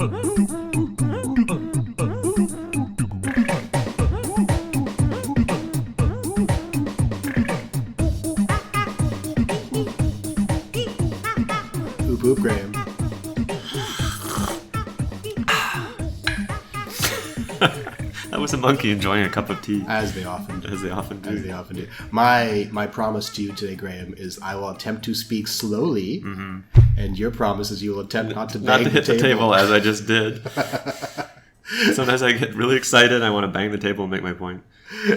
Oop, oop, Graham. That was a monkey enjoying a cup of tea. As they often do. As they often do. As they often do. My promise to you today, Graham, is I will attempt to speak slowly, and your promise is you will attempt not to bang hit the table as I just did. Sometimes I get really excited and I want to bang the table and make my point.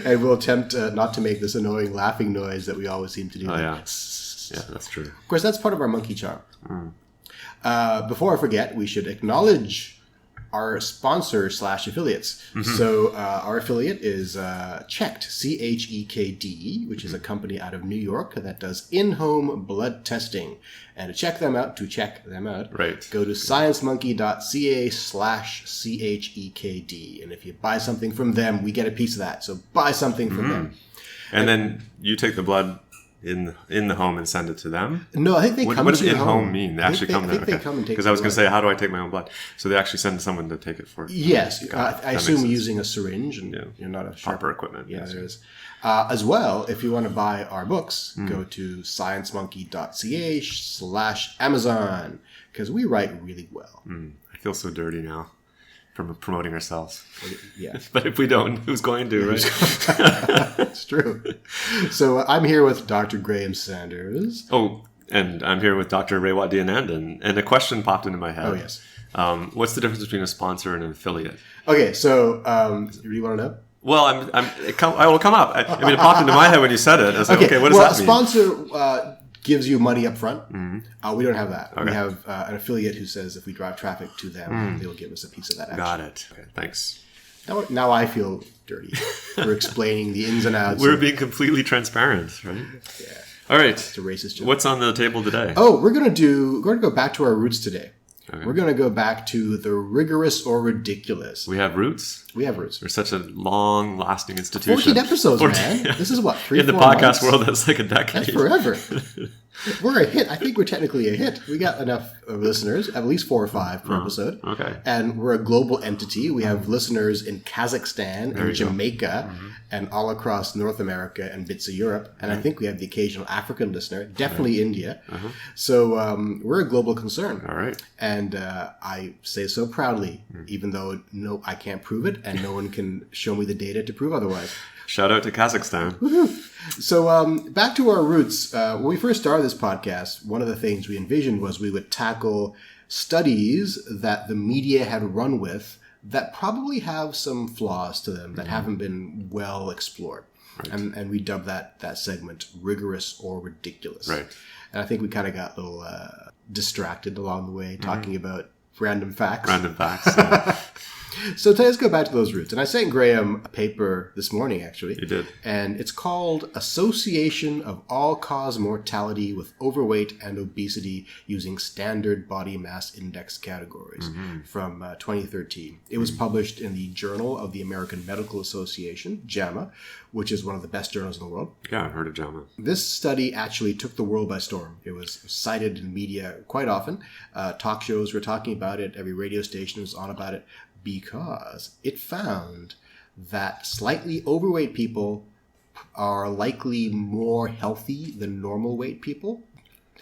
And we'll attempt not to make this annoying laughing noise that we always seem to do. Oh, yeah. Yeah, that's true. Of course, that's part of our monkey charm. Before I forget, we should acknowledge our sponsor / affiliates. So our affiliate is Checked, CHEKD, which is a company out of New York that does in-home blood testing. And to check them out, Right. go to sciencemonkey.ca/CHEKD. And if you buy something from them, we get a piece of that. So buy something from them. And then you take the blood in the home and send it to them? No, I think they come What does to your in-home mean? They actually come there? I think they come and take Because I was going to blood. say, how do I take my own blood? So they actually send someone to take it for you. Yes, Got it. I That assume makes sense. using a syringe, and you're not a sharp. Proper equipment. Yeah, yes. there is. As well, if you want to buy our books, go to sciencemonkey.ca/Amazon, because we write really well. I feel so dirty now from promoting ourselves. Yeah, But if we don't, who's going to, right? it's true. So I'm here with Dr. Graham Sanders. Oh, and I'm here with Dr. Rewat Deonandan, and a question popped into my head. Oh, yes. What's the difference between a sponsor and an affiliate? Okay, so do you want to know? Well, I will come up. I mean, it popped into my head when you said it. I was like, okay, what does that mean? Well, a sponsor gives you money up front. We don't have that. We have an affiliate who says if we drive traffic to them, they'll give us a piece of that action. Got it. Okay, thanks. Now I feel dirty for explaining the ins and outs. We're being completely transparent, right? Yeah. All right. It's a racist joke. What's on the table today? Oh, we're going to go back to our roots today. Okay. We're going to go back to the rigorous or ridiculous. We have roots. We have roots. We're such a long-lasting institution. 14 episodes, man. This is what, 3 in the 4 podcast months? world, that's like a decade. That's forever. We're a hit. I think we're technically a hit. We got enough listeners, at least 4 or 5 per episode. Okay. And we're a global entity. We have listeners in Kazakhstan and Jamaica and all across North America and bits of Europe. And I think we have the occasional African listener, definitely India. So we're a global concern. All right. And I say so proudly, even though I can't prove it and no one can show me the data to prove otherwise. Shout out to Kazakhstan. So back to our roots. When we first started this podcast, one of the things we envisioned was we would tackle studies that the media had run with that probably have some flaws to them that haven't been well explored. Right. And we dubbed that segment rigorous or ridiculous. Right. And I think we kind of got a little distracted along the way talking about random facts. Random facts. Yeah. So let's go back to those roots. And I sent Graham a paper this morning, actually. You did. And it's called Association of All-Cause Mortality with Overweight and Obesity Using Standard Body Mass Index Categories from 2013. It was published in the Journal of the American Medical Association, JAMA, which is one of the best journals in the world. Yeah, I've heard of JAMA. This study actually took the world by storm. It was cited in media quite often. Talk shows were talking about it. Every radio station was on about it. Because it found that slightly overweight people are likely more healthy than normal weight people.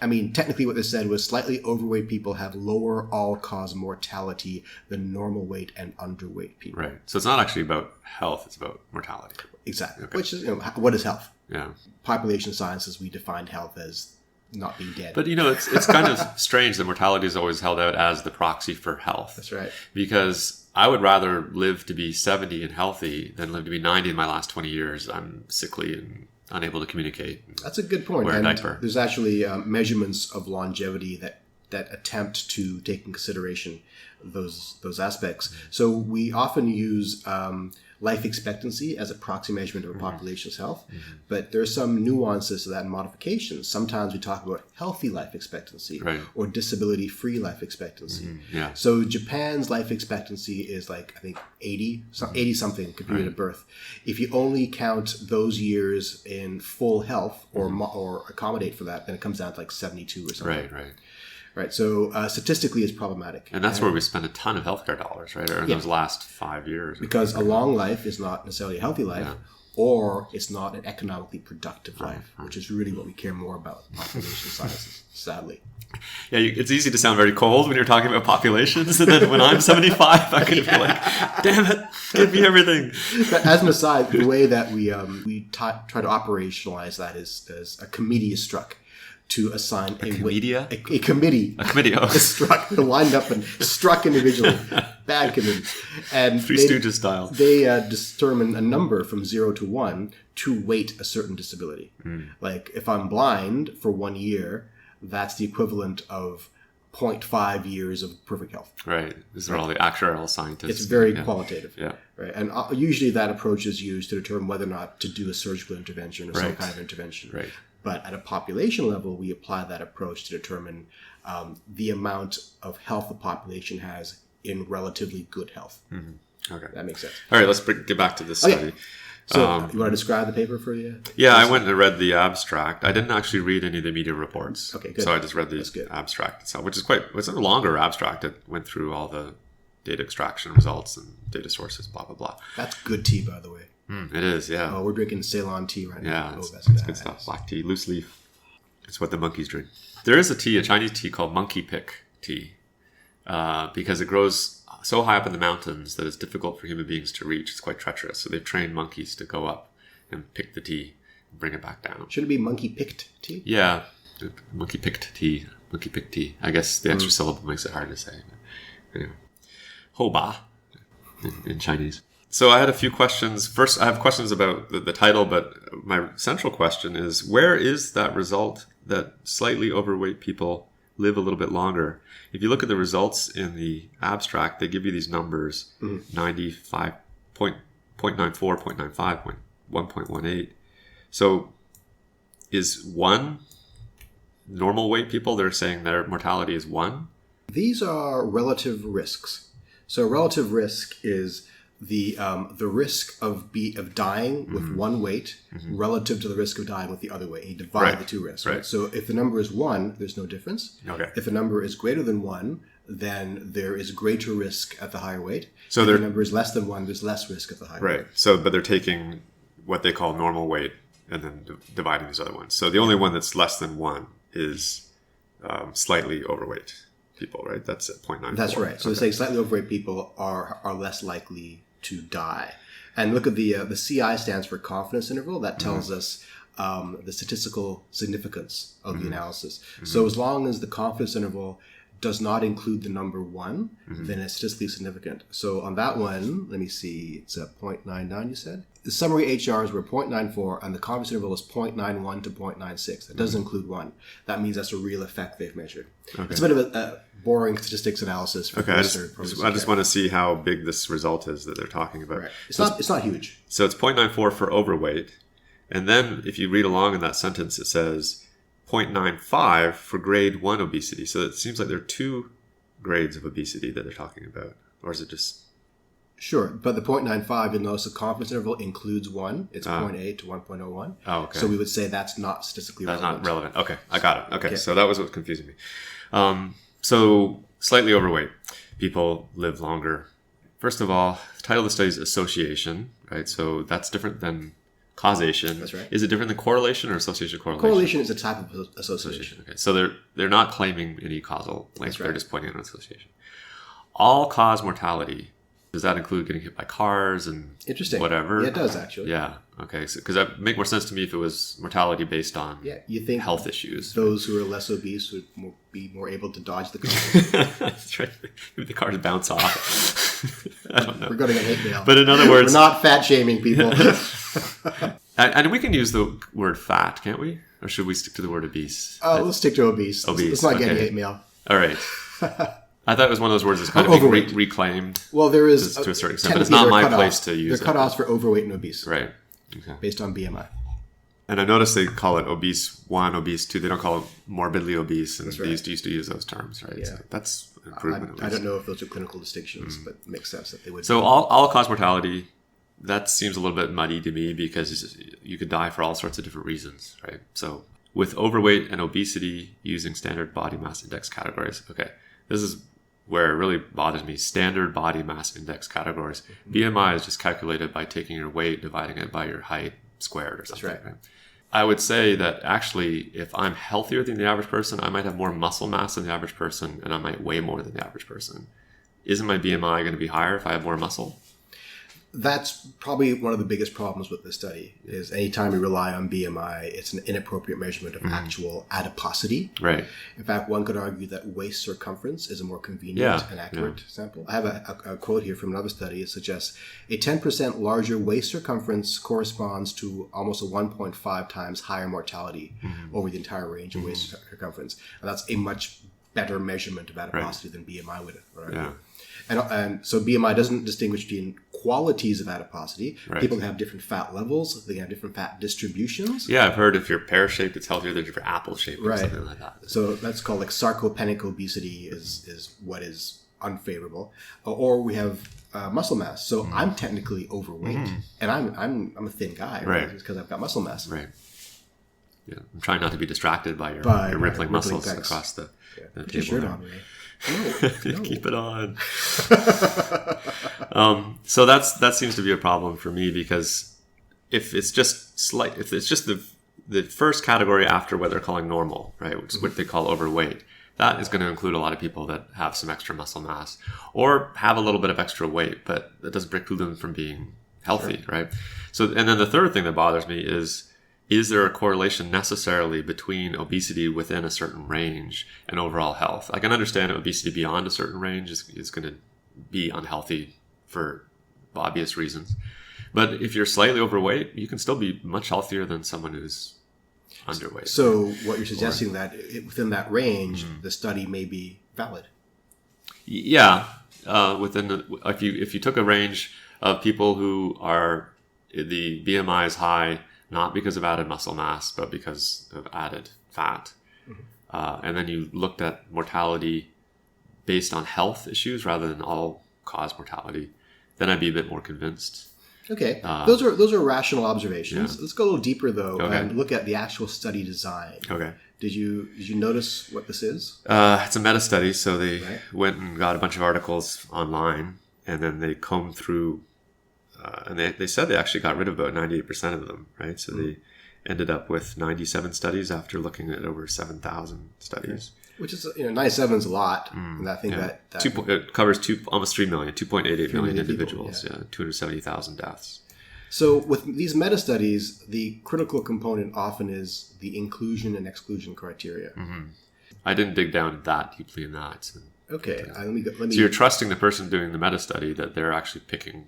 I mean, technically what they said was slightly overweight people have lower all-cause mortality than normal weight and underweight people. Right. So it's not actually about health, it's about mortality. Exactly. Okay. Which is, what is health? Yeah. Population sciences, we define health as not being dead. But, it's kind of strange that mortality is always held out as the proxy for health. That's right. Because I would rather live to be 70 and healthy than live to be 90 in my last 20 years. I'm sickly and unable to communicate. That's a good point. Wear a and diaper. There's actually measurements of longevity that attempt to take in consideration those aspects. So we often use life expectancy as a proxy measurement of a population's health, but there are some nuances to that and modifications. Sometimes we talk about healthy life expectancy or disability-free life expectancy. Yeah. So Japan's life expectancy is like, I think, 80 something computed at birth. If you only count those years in full health or accommodate for that, then it comes down to like 72 or something. Right. Right. So statistically, it's problematic. And that's where we spend a ton of healthcare dollars, right? Or in those last 5 years. Because a long life is not necessarily a healthy life, or it's not an economically productive life, which is really what we care more about, population sizes, sadly. Yeah, it's easy to sound very cold when you're talking about populations, and then when I'm 75, I could be like, damn it, give me everything. But as an aside, the way that we try to operationalize that is a committee is struck to assign a committee. A committee is struck, lined up and struck individually. Bad committee. And Three Stooges style. They determine a number from 0 to 1 to weight a certain disability. Like if I'm blind for 1 year, that's the equivalent of 0.5 years of perfect health. Right. These are all the actuarial scientists. It's very qualitative. Yeah. Right. And usually that approach is used to determine whether or not to do a surgical intervention or some kind of intervention. Right. But at a population level, we apply that approach to determine the amount of health the population has in relatively good health. Okay. That makes sense. All right, let's get back to this study. So you want to describe the paper for you? Yeah, I went and read the abstract. I didn't actually read any of the media reports. Okay, good. So I just read the abstract itself, which is it's a longer abstract. It went through all the data extraction results and data sources, blah, blah, blah. That's good tea, by the way. It is, yeah. Oh, we're drinking Ceylon tea right now. Yeah, it's good stuff. Black tea, loose leaf. It's what the monkeys drink. There is a Chinese tea called monkey pick tea, because it grows so high up in the mountains that it's difficult for human beings to reach. It's quite treacherous. So they've trained monkeys to go up and pick the tea and bring it back down. Should it be monkey picked tea? Yeah, monkey picked tea. Monkey picked tea. I guess the extra syllable makes it hard to say. Anyway, Hoba in Chinese. So I had a few questions. First, I have questions about the title, but my central question is, where is that result that slightly overweight people live a little bit longer? If you look at the results in the abstract, they give you these numbers, 95, 0.94, 0.95, 1.18. So is 1 normal weight people, they're saying their mortality is 1? These are relative risks. So relative risk is the risk of dying with one weight relative to the risk of dying with the other weight. You divide the two risks. Right? So if the number is 1, there's no difference. Okay. If the number is greater than 1, then there is greater risk at the higher weight. So if the number is less than 1, there's less risk at the higher weight. Right. So, but they're taking what they call normal weight and then dividing these other ones. So the only one that's less than 1 is slightly overweight people, right? That's at 0.94. That's right. So they say slightly overweight people are less likely to die. And look at the CI stands for confidence interval. That tells us the statistical significance of the analysis. So as long as the confidence interval does not include the number 1, then it's statistically significant. So on that one, let me see, it's a 0.99 you said? The summary HRs were 0.94 and the confidence interval is 0.91 to 0.96. That doesn't include 1. That means that's a real effect they've measured. Okay. It's a bit of a boring statistics analysis. For I just want to see how big this result is that they're talking about. Right. It's not huge. So it's 0.94 for overweight. And then if you read along in that sentence, it says 0.95 for grade 1 obesity. So it seems like there are 2 grades of obesity that they're talking about. Or is it just... Sure, but the 0.95, you'll notice the confidence interval includes 1. It's 0.8 to 1.01. Oh, okay. So we would say that's not statistically relevant. That's not relevant. Okay, I got it. Okay, so that was what was confusing me. So slightly overweight people live longer. First of all, the title of the study is association, right? So that's different than causation. That's right. Is it different than correlation or association correlation? Correlation is a type of association. Okay, so they're not claiming any causal link. That's right. They're just pointing out an association. All-cause mortality. Does that include getting hit by cars and whatever? Yeah, it does actually. Yeah. Okay. Because that would make more sense to me if it was mortality based on you think health issues. Those who are less obese would be more able to dodge the car. That's right. Maybe the cars bounce off. I don't know. We're going to get hate mail. But in other words, we're not fat shaming people. And we can use the word fat, can't we? Or should we stick to the word obese? Let's stick to obese. Let's not get hate mail. All right. I thought it was one of those words that's kind of being reclaimed. Well, there is to a certain extent, but it's not my place to use it. They're cutoffs for overweight and obese, right? Okay. Based on BMI. And I noticed they call it obese 1, obese 2. They don't call it morbidly obese, and right. they used to use those terms, right? Yeah. So that's an improvement. I don't know if those are clinical distinctions, but it makes sense that they would. So all-cause mortality, that seems a little bit muddy to me because you could die for all sorts of different reasons, right? So with overweight and obesity using standard body mass index categories. Okay, this is where it really bothers me. Standard body mass index categories. BMI is just calculated by taking your weight, dividing it by your height squared or something. That's right. I would say that actually, if I'm healthier than the average person, I might have more muscle mass than the average person, and I might weigh more than the average person. Isn't my BMI going to be higher if I have more muscle? That's probably one of the biggest problems with this study is anytime you rely on BMI, it's an inappropriate measurement of actual adiposity. Right. In fact, one could argue that waist circumference is a more convenient and accurate sample. I have a quote here from another study. It suggests a 10% larger waist circumference corresponds to almost a 1.5 times higher mortality over the entire range of waist circumference. And that's a much better measurement of adiposity than BMI would argue. Yeah. And so BMI doesn't distinguish between qualities of adiposity. Right. People have different fat levels. They have different fat distributions. Yeah, I've heard if you're pear-shaped, it's healthier than if you're apple-shaped or something like that. So that's called like sarcopenic obesity is what is unfavorable. Or we have muscle mass. So I'm technically overweight, and I'm a thin guy, right? Because I've got muscle mass. Right. Yeah, I'm trying not to be distracted by your rippling muscles across the Put table. your shirt on, Ray. No. Keep it on. So that seems to be a problem for me because if it's just the first category after what they're calling normal, right, which is what they call overweight, that is going to include a lot of people that have some extra muscle mass or have a little bit of extra weight, but that doesn't preclude them from being healthy, right? So, and then the third thing that bothers me is there a correlation necessarily between obesity within a certain range and overall health? I can understand obesity beyond a certain range is going to be unhealthy for obvious reasons. But if you're slightly overweight, you can still be much healthier than someone who's underweight. So what you're suggesting that within that range, the study may be valid? Yeah. If you took a range of people who are, the BMI is high, not because of added muscle mass, but because of added fat. And then you looked at mortality based on health issues rather than all-cause mortality, then I'd be a bit more convinced. Okay. Those are rational observations. Yeah. Let's go a little deeper, though, and look at the actual study design. Okay. Did you notice what this is? It's a meta-study, so they went and got a bunch of articles online, and then they combed through and they said they actually got rid of about 98% of them, right? So they ended up with 97 studies after looking at over 7,000 studies. Which is, 97 is a lot. And I think that it covers almost 3 million, 2.88 million individuals, 270,000 deaths. So with these meta-studies, the critical component often is the inclusion and exclusion criteria. I didn't dig down that deeply in that. So, okay. Let me. So you're trusting the person doing the meta-study that they're actually picking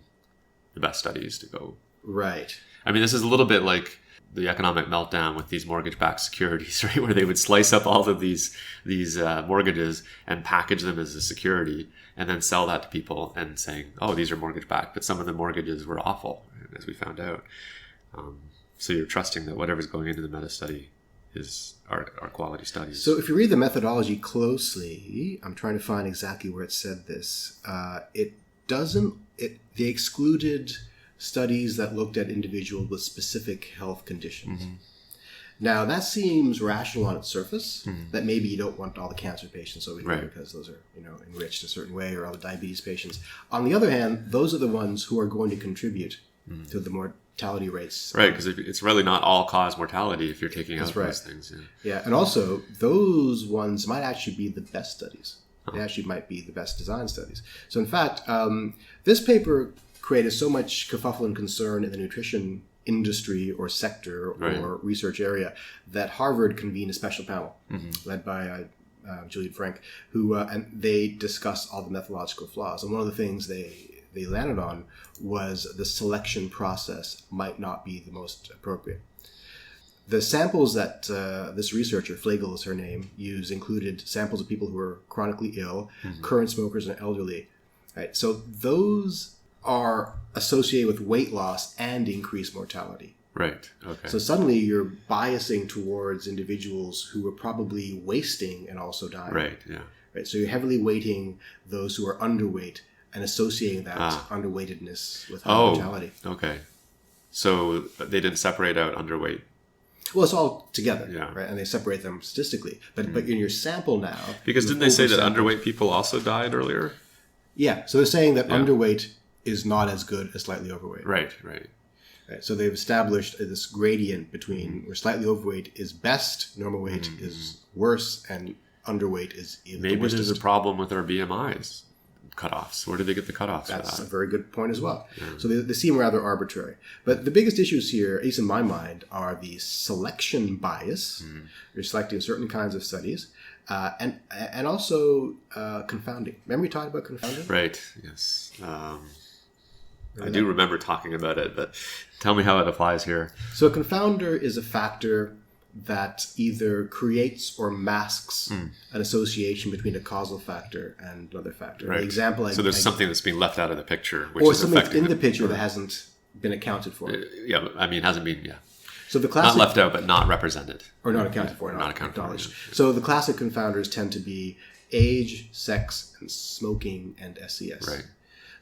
the best studies to go. Right. I mean, this is a little bit like the economic meltdown with these mortgage-backed securities, right? Where they would slice up all of these mortgages and package them as a security and then sell that to people and saying, oh, these are mortgage-backed. But some of the mortgages were awful, as we found out. So you're trusting that whatever's going into the meta-study are quality studies. So if you read the methodology closely, I'm trying to find exactly where it said this. They excluded studies that looked at individuals with specific health conditions. Now, that seems rational on its surface, that maybe you don't want all the cancer patients over here because those are enriched a certain way, or all the diabetes patients. On the other hand, those are the ones who are going to contribute to the mortality rates. Right, because it's really not all-cause mortality if you're taking out those things. Yeah, and also, those ones might actually be the best studies. They actually might be the best design studies. So in fact, this paper created so much kerfuffle and concern in the nutrition industry or sector or research area that Harvard convened a special panel led by Julian Frank, who and they discussed all the methodological flaws. And one of the things they landed on was the selection process might not be the most appropriate. The samples that this researcher, Flagel is her name, used included samples of people who were chronically ill, current smokers, and elderly. Right? So those are associated with weight loss and increased mortality. Right. Okay. So suddenly you're biasing towards individuals who are probably wasting and also dying. Right. Yeah. Right. So you're heavily weighting those who are underweight and associating that underweightedness with high mortality. Okay. So they didn't separate out underweight. Well, it's all together, Yeah. right? And they separate them statistically. But in your sample now... Because didn't they say that underweight people also died earlier? Yeah, so they're saying that underweight is not as good as slightly overweight. Right. Right, so they've established this gradient between where slightly overweight is best, normal weight is worse, and underweight is even Maybe the worst. there's a problem with our BMIs cutoffs. Where did they get the cutoffs That's for a that? very good point as well. So they seem rather arbitrary. But the biggest issues here, at least in my mind, are the selection bias. You're selecting certain kinds of studies. And also confounding. Remember we talked about confounding? Right, yes. I do remember talking about it, but tell me how it applies here. So a confounder is a factor that either creates or masks an association between a causal factor and another factor. Right. The example so there's something that's being left out of the picture, which or is something that's affecting in the picture that hasn't been accounted for. Yeah, I mean, hasn't been, So the classic, not left out, but not represented. or not accounted for, Not accounted for, acknowledged. yeah. So the classic confounders tend to be age, sex, and smoking and SES. Right.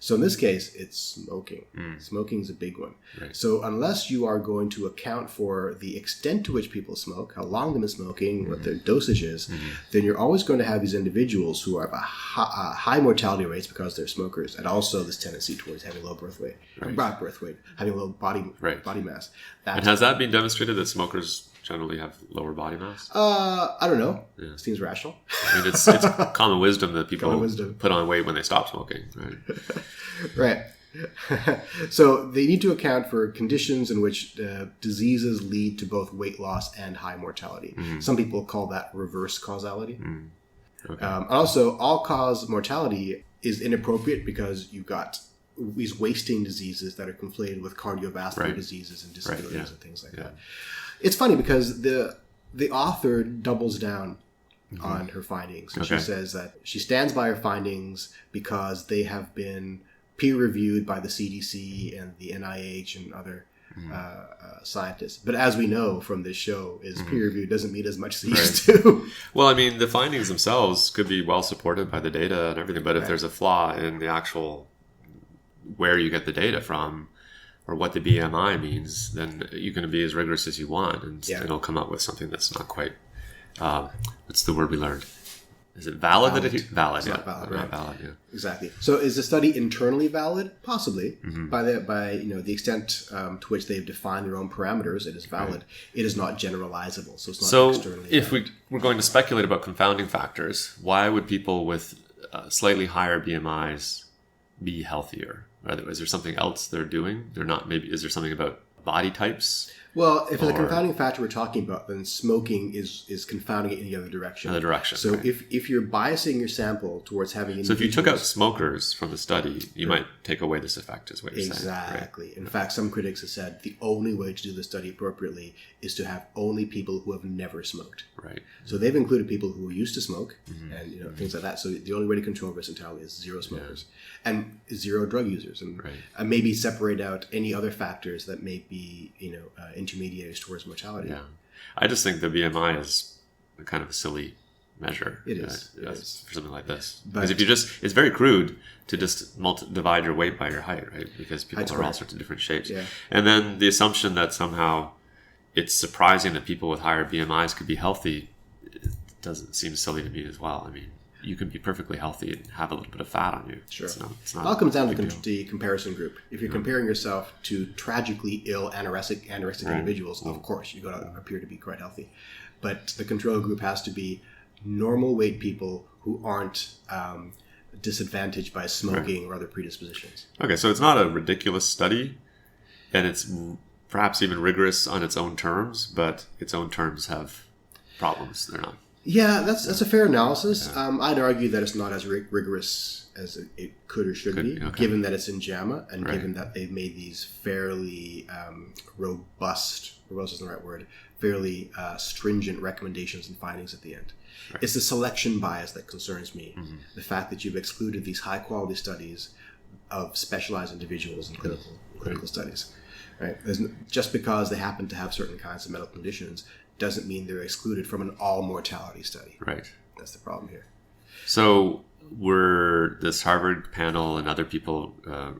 So in this case, it's smoking. Smoking is a big one. Right. So unless you are going to account for the extent to which people smoke, how long they've been smoking, what their dosage is, then you're always going to have these individuals who have a high mortality rates because they're smokers, and also this tendency towards having low birth weight, having low body mass. And has that been demonstrated that smokers generally have lower body mass? I don't know. Yeah. Seems rational. I mean, it's common wisdom that people put on weight when they stop smoking, right? Right. So they need to account for conditions in which diseases lead to both weight loss and high mortality. Some people call that reverse causality. Okay. Also, all-cause mortality is inappropriate because you've got these wasting diseases that are conflated with cardiovascular diseases and disabilities and things like that. It's funny because the author doubles down on her findings. And she says that she stands by her findings because they have been peer-reviewed by the CDC and the NIH and other scientists. But as we know from this show, is peer-reviewed doesn't mean as much as it used to. Well, I mean, the findings themselves could be well supported by the data and everything, but if there's a flaw in the actual where you get the data from or what the BMI means, then you can be as rigorous as you want, and it'll come up with something that's not quite. What's the word we learned? Is it valid? Valid. It's not valid, right? Not valid. Yeah. Exactly. So, is the study internally valid? Possibly, by the extent to which they've defined their own parameters, it is valid. Right. It is not generalizable, so it's not externally. So, if we're going to speculate about confounding factors, why would people with slightly higher BMIs be healthier? Is there something else they're doing? They're not. Maybe is there something about body types? Well, if it's a confounding factor we're talking about, then smoking is confounding it in the other direction. So if you're biasing your sample towards having... So if you took out smokers from the study, you might take away this effect, is what you're saying. Exactly. Right? In fact, some critics have said the only way to do the study appropriately is to have only people who have never smoked. Right. So they've included people who used to smoke and things like that. So the only way to control this entirely is zero smokers and zero drug users, and maybe separate out any other factors that may be intermediaries towards mortality. Yeah, I just think the BMI is kind of a silly measure. It is for something like this, because if you it's very crude to just divide your weight by your height, right? Because people are all sorts of different shapes, and then the assumption that somehow it's surprising that people with higher BMIs could be healthy doesn't seem silly to me as well. I mean, you can be perfectly healthy and have a little bit of fat on you. Sure. It's not it all comes down to the comparison group. If you're comparing yourself to tragically ill anorexic individuals, of course, you're going to appear to be quite healthy. But the control group has to be normal weight people who aren't disadvantaged by smoking or other predispositions. Okay, so it's not a ridiculous study, and it's perhaps even rigorous on its own terms, but its own terms have problems. They're not. Yeah, that's a fair analysis. I'd argue that it's not as rigorous as it could or should be, given that it's in JAMA and given that they've made these fairly robust isn't the right word, fairly stringent recommendations and findings at the end. Right. It's the selection bias that concerns me. The fact that you've excluded these high-quality studies of specialized individuals in clinical studies. Right? Just because they happen to have certain kinds of medical conditions doesn't mean they're excluded from an all-mortality study. Right. That's the problem here. So were this Harvard panel and other people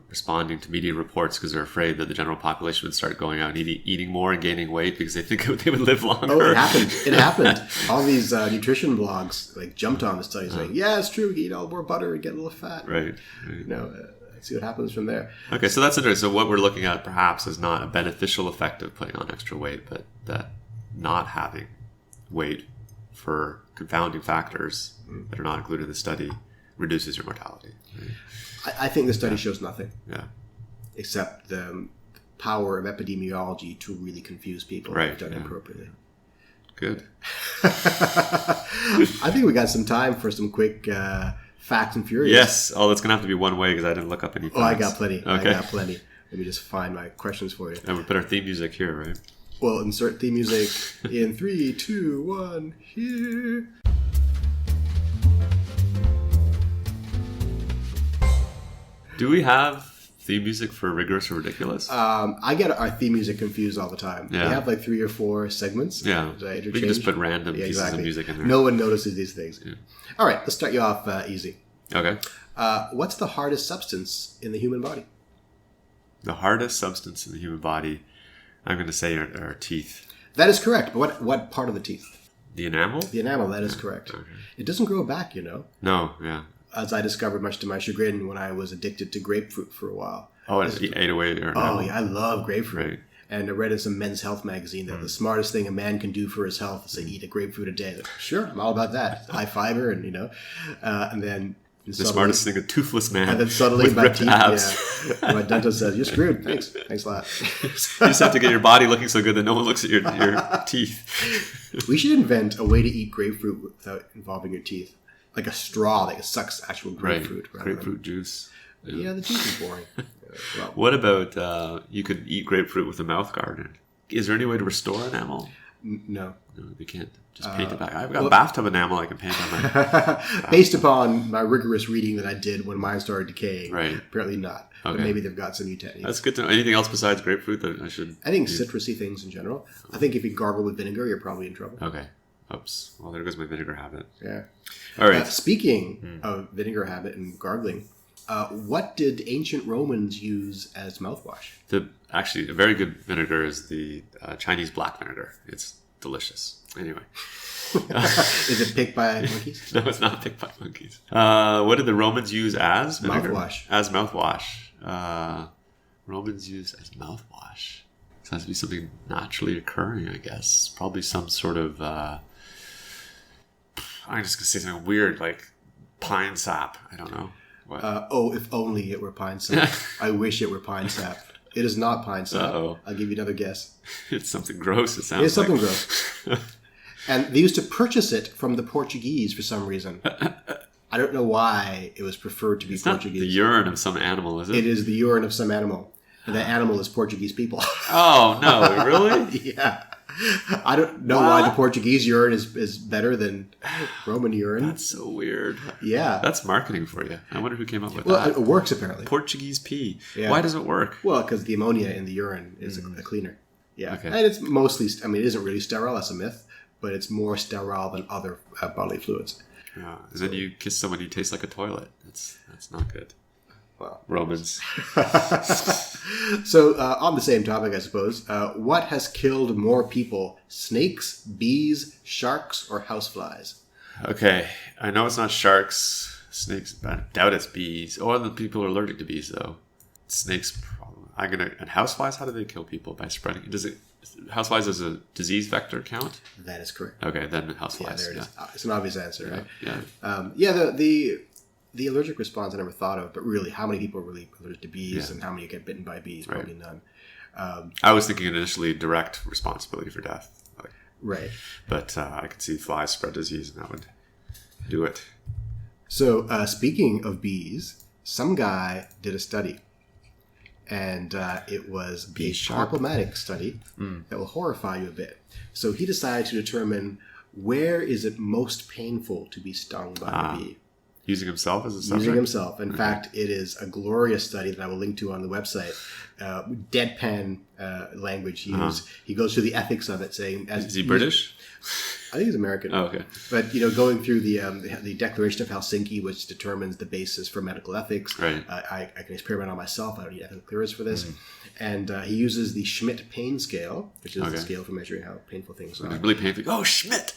responding to media reports because they're afraid that the general population would start going out and eating more and gaining weight because they think they would live longer? Oh, it happened. It happened. All these nutrition blogs like jumped on the studies, like, yeah, it's true. You eat all more butter and get a little fat. Right. You know, see what happens from there. Okay, so that's interesting. So what we're looking at perhaps is not a beneficial effect of putting on extra weight, but that not having weight for confounding factors that are not included in the study reduces your mortality. Right? I think the study shows nothing. Yeah. Except the power of epidemiology to really confuse people if done inappropriately. Good. I think we got some time for some quick facts and furious. Yes. Oh, that's going to have to be one way because I didn't look up any facts. Oh, I got plenty. Okay. I got plenty. Let me just find my questions for you. And we put our theme music here, right? Well, insert theme music in 3, 2, 1, here. Do we have theme music for Rigorous or Ridiculous? I get our theme music confused all the time. Yeah. We have like 3 or 4 segments. Yeah. That I We can just put random pieces of music in there. No one notices these things. Yeah. All right, let's start you off easy. Okay. What's the hardest substance in the human body? The hardest substance in the human body, I'm going to say, are our teeth. That is correct. But what part of the teeth? The enamel? The enamel, that is correct. Okay. It doesn't grow back, you know. No, yeah. As I discovered, much to my chagrin, when I was addicted to grapefruit for a while. Oh, and it ate away your enamel? Oh, yeah, I love grapefruit. Right. And I read in some Men's Health magazine that the smartest thing a man can do for his health is to eat a grapefruit a day. Like, sure, I'm all about that. High fiber, and and then the smartest thing, a toothless man. And then suddenly with my ripped teeth, abs. yeah. My dentist says, "You're screwed." Thanks a lot. You just have to get your body looking so good that no one looks at your teeth. We should invent a way to eat grapefruit without involving your teeth, like a straw that sucks actual grapefruit. Right. Grapefruit juice. Yeah, the juice is boring. Well, what about you could eat grapefruit with a mouth guard? Is there any way to restore enamel? No. No, they can't. Just paint it back. I've got bathtub enamel I can paint on my... Based upon my rigorous reading that I did when mine started decaying, right. Apparently not. Okay. But maybe they've got some new techniques. That's good to know. Anything else besides grapefruit that I should... I think citrusy things in general. I think if you gargle with vinegar, you're probably in trouble. Okay. Oops. Well, there goes my vinegar habit. Yeah. All right. Speaking of vinegar habit and gargling, what did ancient Romans use as mouthwash? Actually, a very good vinegar is the Chinese black vinegar. It's delicious. Anyway. Is it picked by monkeys? No, it's not picked by monkeys. What did the Romans use as vinegar? Mouthwash. As mouthwash. Romans used as mouthwash. So it has to be something naturally occurring, I guess. Probably some sort of... I'm just going to say something weird, like pine sap. I don't know. What? If only it were pine sap. I wish it were pine sap. It is not pine sap. Uh-oh. I'll give you another guess. It's something gross, it sounds It's something gross. And they used to purchase it from the Portuguese for some reason. I don't know why it was preferred to be Portuguese. Not the urine of some animal, is it? It is the urine of some animal. And that animal is Portuguese people. Oh, no, really? Yeah. I don't know why the Portuguese urine is better than Roman urine. That's so weird. Yeah. That's marketing for you. I wonder who came up with Well, that. it works apparently. Portuguese pee. Yeah. Why does it work? Well, because the ammonia in the urine is a cleaner. Yeah. Okay. And it's mostly, it isn't really sterile, that's a myth, but it's more sterile than other bodily fluids. Yeah. And then you kiss someone who tastes like a toilet. That's not good. Well, Romans. So, on the same topic, I suppose, what has killed more people, snakes, bees, sharks, or houseflies? Okay. I know it's not sharks, snakes, but I doubt it's bees. Oh, the people are allergic to bees, though. Snakes, and houseflies, how do they kill people? By spreading? Houseflies as a disease vector count? That is correct. Okay, then houseflies. Yeah, there it is. It's an obvious answer, right? Yeah. The allergic response I never thought of, but really, how many people are really allergic to bees Yeah. and how many get bitten by bees? Right. Probably none. I was thinking initially direct responsibility for death. Right. But I could see flies spread disease and that would do it. So, speaking of bees, some guy did a study. And it was a problematic study that will horrify you a bit. So he decided to determine where is it most painful to be stung by a bee. Using himself as a subject? Using himself. In fact, it is a glorious study that I will link to on the website. Deadpan language he used. He goes through the ethics of it, saying... Is he British? I think he's American. Oh, okay. But, going through the Declaration of Helsinki, which determines the basis for medical ethics, Right. I can experiment on myself. I don't need ethical clearance for this. And he uses the Schmidt pain scale, which is the scale for measuring how painful things are. It's really painful. Oh, Schmidt!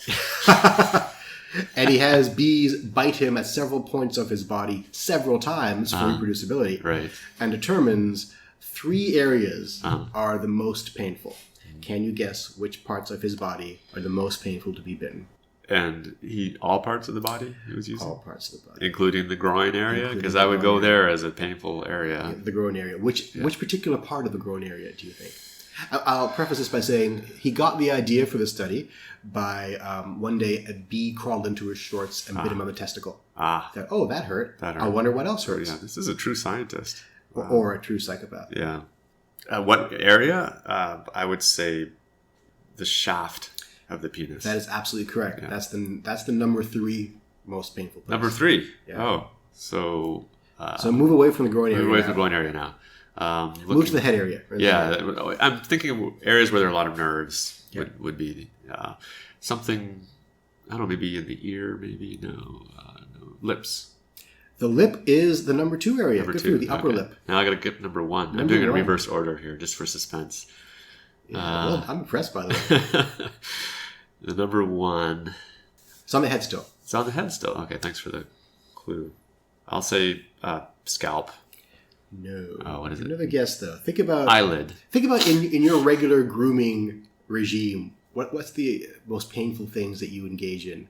And he has bees bite him at several points of his body several times for reproducibility. Right. And determines 3 areas are the most painful. Can you guess which parts of his body are the most painful to be bitten? And all parts of the body he was using? All parts of the body. Including the groin area? Because I would go there as a painful area. Yeah, the groin area. Which particular part of the groin area do you think? I'll preface this by saying he got the idea for the study by one day a bee crawled into his shorts and bit him on the testicle. Thought, oh, that hurt. I wonder what else hurts. Yeah, this is a true scientist. Or a true psychopath. Yeah. What area? I would say the shaft of the penis. That is absolutely correct. Yeah. That's the number 3 most painful place. Number 3? Yeah. Oh. So move away from the groin area. Move away from the groin area now. Move to the head area. Yeah. I'm thinking of areas where there are a lot of nerves would be something, I don't know, maybe in the ear, maybe, no. Lips. The lip is the number 2 area. Number 2. The upper lip. Now I got to get number 1. I'm doing it in reverse order here, just for suspense. Yeah, well, I'm impressed, by the way. The number 1. It's on the head still. It's on the head still. Okay, thanks for the clue. I'll say scalp. No. Oh, what is it? Another guess, though. Think about eyelid. Think about in your regular grooming regime. What's the most painful things that you engage in?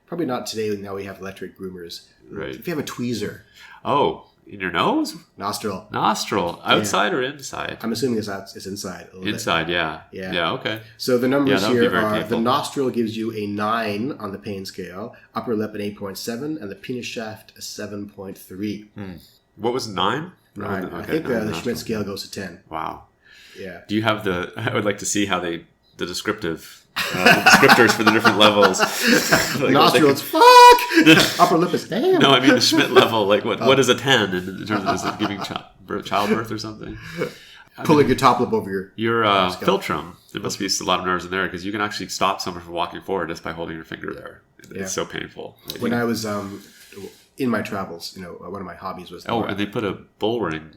Probably not today. Now we have electric groomers. Right. If you have a tweezer. Oh, in your nose? Nostril. Outside or inside? I'm assuming it's inside. Inside, yeah. Yeah, okay. So the numbers here are painful. the nostril gives you a 9 on the pain scale, upper lip an 8.7, and the penis shaft a 7.3. What was 9? 9. Okay, I think the Schmidt scale goes to 10. Wow. Yeah. Do you have I would like to see how the descriptive descriptors for the different levels. Like nostrils, fuck! Upper lip is damn. No, I mean the Schmidt level. Like what is a 10 in terms of is it giving childbirth or something? Pulling your top lip over your philtrum. There must be a lot of nerves in there because you can actually stop someone from walking forward just by holding your finger there. It's so painful. When I was in my travels, one of my hobbies was and they put a bull ring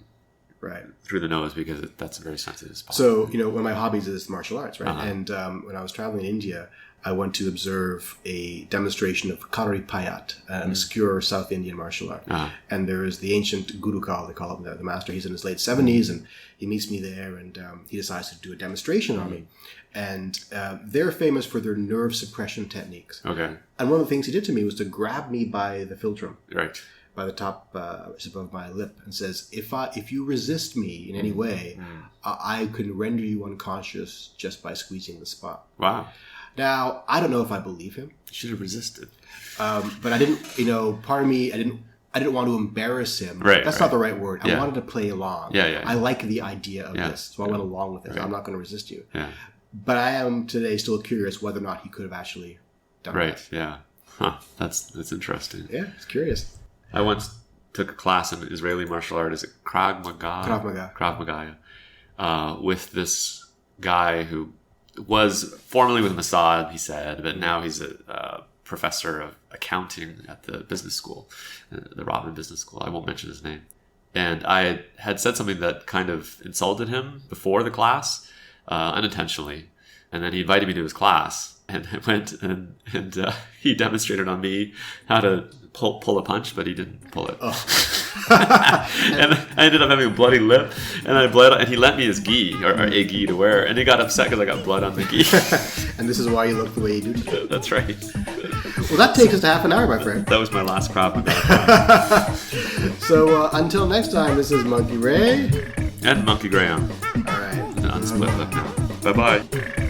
right through the nose because that's a very sensitive spot. So one of my hobbies is martial arts, right? And when I was traveling in India, I went to observe a demonstration of Karari Payat, an obscure South Indian martial art. And there is the ancient Gurukal, they call him the master. He's in his late 70s, and he meets me there, and he decides to do a demonstration on me. And they're famous for their nerve suppression techniques. Okay. And one of the things he did to me was to grab me by the philtrum. Right. By the top, just above my lip, and says, if you resist me in any way, I can render you unconscious just by squeezing the spot. Wow. Now, I don't know if I believe him. You should have resisted. But I didn't, part of me, I didn't want to embarrass him. Right. That's not the right word. I wanted to play along. Yeah. I like the idea of this, so I went along with it. Right. I'm not going to resist you. Yeah. But I am today still curious whether or not he could have actually done right. that. Yeah. Huh. That's interesting. Yeah, it's curious. I once took a class in Israeli martial art. Is it Krav Maga? Krav Maga. With this guy who was formerly with Mossad, he said, but now he's a professor of accounting at the business school, the Robin Business School. I won't mention his name. And I had said something that kind of insulted him before the class, unintentionally. And then he invited me to his class, and I went and he demonstrated on me how to pull a punch, but he didn't pull it. And I ended up having a bloody lip, and I bled, and he lent me his gi, or a gi to wear, and he got upset because I got blood on the gi. And this is why you look the way you do. That's right. Well, that takes us to half an hour, my friend. That was my last Krav Maga. So until next time, this is Monkey Ray. And Monkey Graham. All right. An unsplit lip now. Bye-bye.